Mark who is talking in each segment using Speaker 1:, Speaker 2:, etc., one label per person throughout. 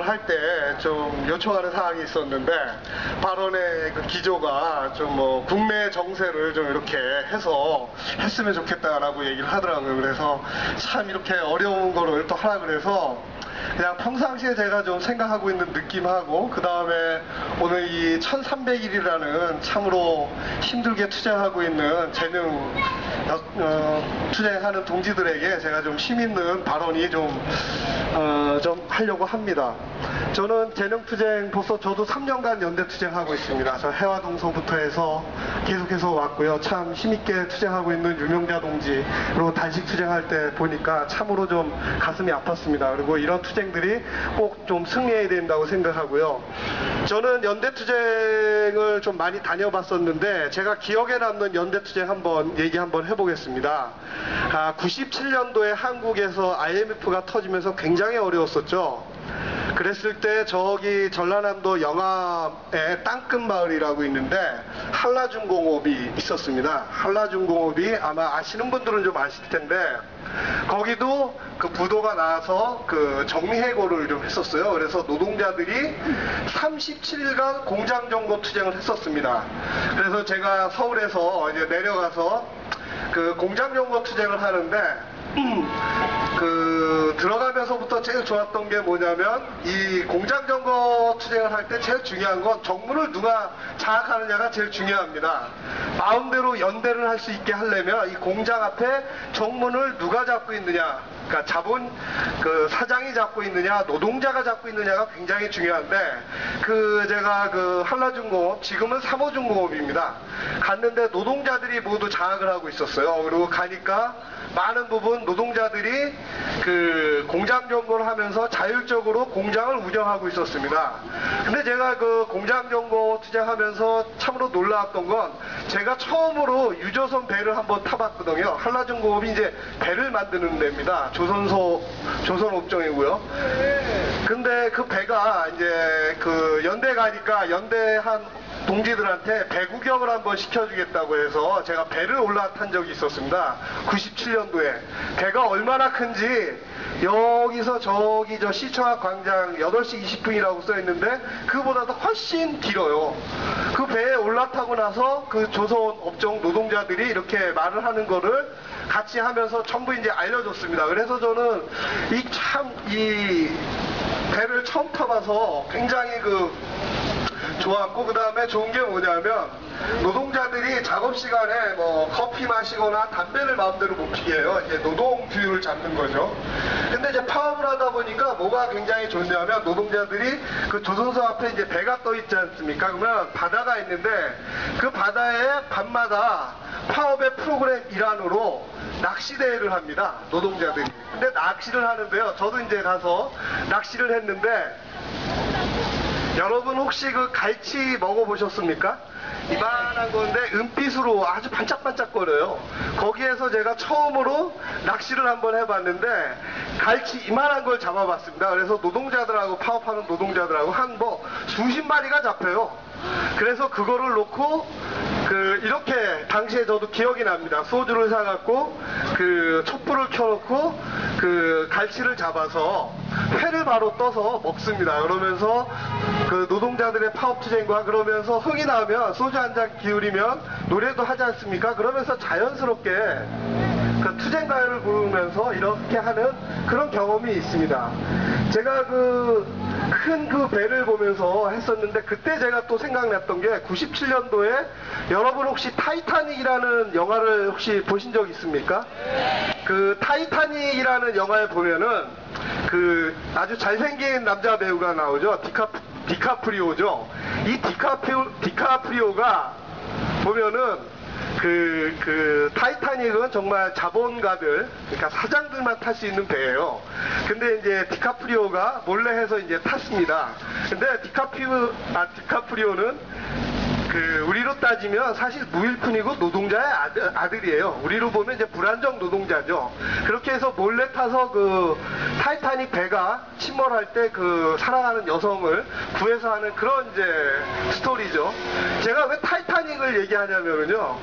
Speaker 1: 할 때 좀 요청하는 사항이 있었는데, 발언의 그 기조가 좀 뭐 국내 정세를 좀 이렇게 해서 했으면 좋겠다라고 얘기를 하더라고요. 그래서 참 이렇게 어려운 거를 또 하라 그래서 그냥 평상시에 제가 좀 생각하고 있는 느낌하고, 그 다음에 오늘 이 1300일이라는 참으로 힘들게 투쟁하고 있는 재능 투쟁하는 동지들에게 제가 좀 힘있는 발언이 좀 하려고 합니다. 저는 재능투쟁 벌써 저도 3년간 연대투쟁하고 있습니다. 저 해화동서부터 해서 계속해서 왔고요. 참 힘있게 투쟁하고 있는 유명자 동지, 그리고 단식투쟁할 때 보니까 참으로 좀 가슴이 아팠습니다. 그리고 이런 투쟁들이 꼭 좀 승리해야 된다고 생각하고요. 저는 연대투쟁을 좀 많이 다녀봤었는데, 제가 기억에 남는 연대투쟁 얘기 한번 해보겠습니다. 97년도에 한국에서 IMF가 터지면서 굉장히 어려웠었죠. 그랬을 때 저기 전라남도 영암에 땅끝마을이라고 있는데 한라중공업이 있었습니다. 한라중공업이 아마 아시는 분들은 좀 아실 텐데, 거기도 그 부도가 나서 그 정리해고를 좀 했었어요. 그래서 노동자들이 37일간 공장점거 투쟁을 했었습니다. 그래서 제가 서울에서 이제 내려가서 그 공장점거 투쟁을 하는데, 들어가면서부터 제일 좋았던 게 뭐냐면, 이 공장점거 투쟁을 할 때 제일 중요한 건 정문을 누가 장악하느냐가 제일 중요합니다. 마음대로 연대를 할 수 있게 하려면 이 공장 앞에 정문을 누가 잡고 있느냐, 그러니까 사장이 잡고 있느냐, 노동자가 잡고 있느냐가 굉장히 중요한데, 제가 한라중공업, 지금은 삼호중공업입니다. 갔는데 노동자들이 모두 장악을 하고 있었어요. 그리고 가니까 많은 부분 노동자들이 공장 점거를 하면서 자율적으로 공장을 운영하고 있었습니다. 근데 제가 공장 점거 투쟁하면서 참으로 놀라웠던 건, 제가 처음으로 유조선 배를 한번 타봤거든요. 한라중공업이 이제 배를 만드는 데입니다. 조선업종이고요. 근데 그 배가 이제 연대 가니까 연대한 동지들한테 배 구경을 한번 시켜주겠다고 해서 제가 배를 올라탄 적이 있었습니다. 97년도에. 배가 얼마나 큰지, 여기서 저기 시청학 광장 8시 20분이라고 써있는데 그보다도 훨씬 길어요. 그 배에 올라타고 나서 그 조선업종 노동자들이 이렇게 말을 하는 거를 같이 하면서 전부 이제 알려줬습니다. 그래서 저는 이 배를 처음 타봐서 굉장히 좋았고, 그 다음에 좋은 게 뭐냐면, 노동자들이 작업시간에 커피 마시거나 담배를 마음대로 못 피게 해요. 이제 노동 규율을 잡는 거죠. 근데 이제 파업을 하다 보니까 뭐가 굉장히 좋냐면, 노동자들이 그 조선소 앞에 이제 배가 떠 있지 않습니까? 그러면 바다가 있는데, 그 바다에 밤마다 파업의 프로그램 일환으로 낚시대회를 합니다. 노동자들이. 근데 낚시를 하는데요. 저도 이제 가서 낚시를 했는데, 여러분 혹시 갈치 먹어보셨습니까? 이만한 건데 은빛으로 아주 반짝반짝거려요. 거기에서 제가 처음으로 낚시를 한번 해봤는데 갈치 이만한 걸 잡아봤습니다. 그래서 노동자들하고, 파업하는 노동자들하고 한 수십 마리가 잡혀요. 그래서 그거를 놓고 이렇게 당시에 저도 기억이 납니다. 소주를 사갖고 촛불을 켜놓고 갈치를 잡아서 회를 바로 떠서 먹습니다. 그러면서 노동자들의 파업투쟁과, 그러면서 흥이 나면 소주 한 잔 기울이면 노래도 하지 않습니까? 그러면서 자연스럽게 투쟁가요를 부르면서 이렇게 하는 그런 경험이 있습니다. 제가 큰 배를 보면서 했었는데, 그때 제가 또 생각났던 게 97년도에 여러분 혹시 타이타닉이라는 영화를 혹시 보신 적 있습니까? 타이타닉이라는 영화에 보면은 아주 잘생긴 남자 배우가 나오죠. 디카프리오죠. 이 디카프리오가 보면은 타이타닉은 정말 자본가들, 그러니까 사장들만 탈 수 있는 배예요. 근데 이제 디카프리오가 몰래 해서 이제 탔습니다. 근데 디카프리오는 우리로 따지면 사실 무일푼이고 노동자의 아들이에요. 우리로 보면 이제 불안정 노동자죠. 그렇게 해서 몰래 타서 타이타닉 배가 침몰할 때 사랑하는 여성을 구해서 하는 그런 이제 스토리죠. 제가 왜 타이타닉을 얘기하냐면요,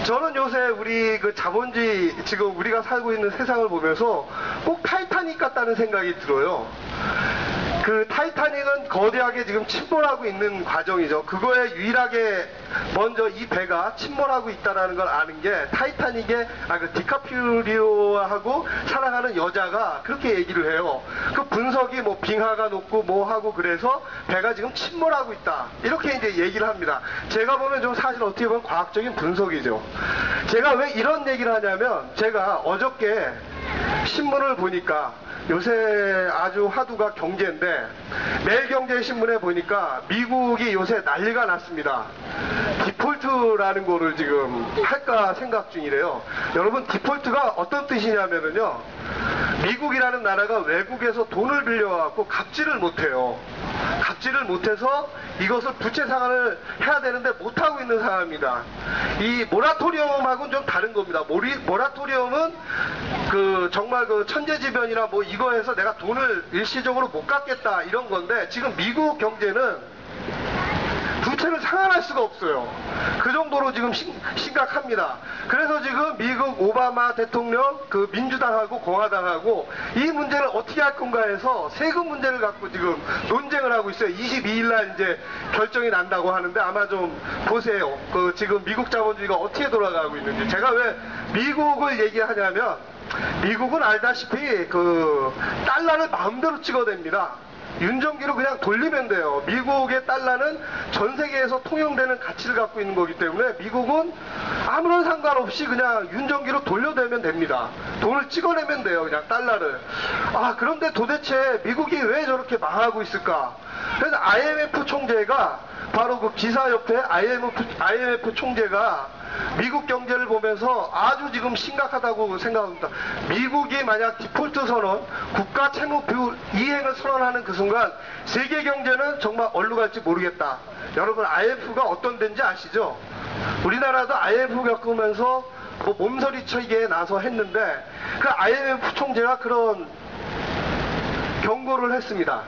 Speaker 1: 저는 요새 우리 자본주의, 지금 우리가 살고 있는 세상을 보면서 꼭 타이타닉 같다는 생각이 들어요. 그 타이타닉은 거대하게 지금 침몰하고 있는 과정이죠. 그거에 유일하게 먼저 이 배가 침몰하고 있다는 걸 아는 게 타이타닉의 그 디카프리오하고 사랑하는 여자가 그렇게 얘기를 해요. 그 분석이 뭐 빙하가 높고 뭐 하고 그래서 배가 지금 침몰하고 있다. 이렇게 이제 얘기를 합니다. 제가 보면 좀 사실 어떻게 보면 과학적인 분석이죠. 제가 왜 이런 얘기를 하냐면 제가 어저께 신문을 보니까 요새 아주 화두가 경제인데 매일경제신문에 보니까 미국이 요새 난리가 났습니다. 디폴트라는 거를 지금 할까 생각 중이래요. 여러분 디폴트가 어떤 뜻이냐면요, 미국이라는 나라가 외국에서 돈을 빌려갖고 갑질을 못해요. 갑질을 못해서 이것을 부채 상환을 해야 되는데 못하고 있는 상황입니다. 이 모라토리엄하고는 좀 다른 겁니다. 모라토리엄은 그 정말 그 천재지변이나 뭐 이거 해서 내가 돈을 일시적으로 못 갚겠다 이런 건데, 지금 미국 경제는 부채를 상환할 수가 없어요. 그 정도로 지금 심각합니다. 그래서 지금 미국 오바마 대통령, 그 민주당하고 공화당하고 이 문제를 어떻게 할 건가 해서 세금 문제를 갖고 지금 논쟁을 하고 있어요. 22일 날 이제 결정이 난다고 하는데 아마 좀 보세요. 그 지금 미국 자본주의가 어떻게 돌아가고 있는지. 제가 왜 미국을 얘기하냐면 미국은 알다시피 그 달러를 마음대로 찍어댑니다. 윤정기로 그냥 돌리면 돼요. 미국의 달러는 전 세계에서 통용되는 가치를 갖고 있는 거기 때문에 미국은 아무런 상관없이 그냥 윤정기로 돌려대면 됩니다. 돈을 찍어내면 돼요. 그냥 달러를. 그런데 도대체 미국이 왜 저렇게 망하고 있을까? 그래서 IMF 총재가 바로 그 기사협회 IMF 총재가 미국 경제를 보면서 아주 지금 심각하다고 생각합니다. 미국이 만약 디폴트 선언, 국가 채무 비율 이행을 선언하는 그 순간 세계 경제는 정말 어디로 갈지 모르겠다. 여러분 IMF가 어떤 데인지 아시죠? 우리나라도 IMF 겪으면서 뭐 몸서리치기에 나서 했는데 그 IMF 총재가 그런 경고를 했습니다.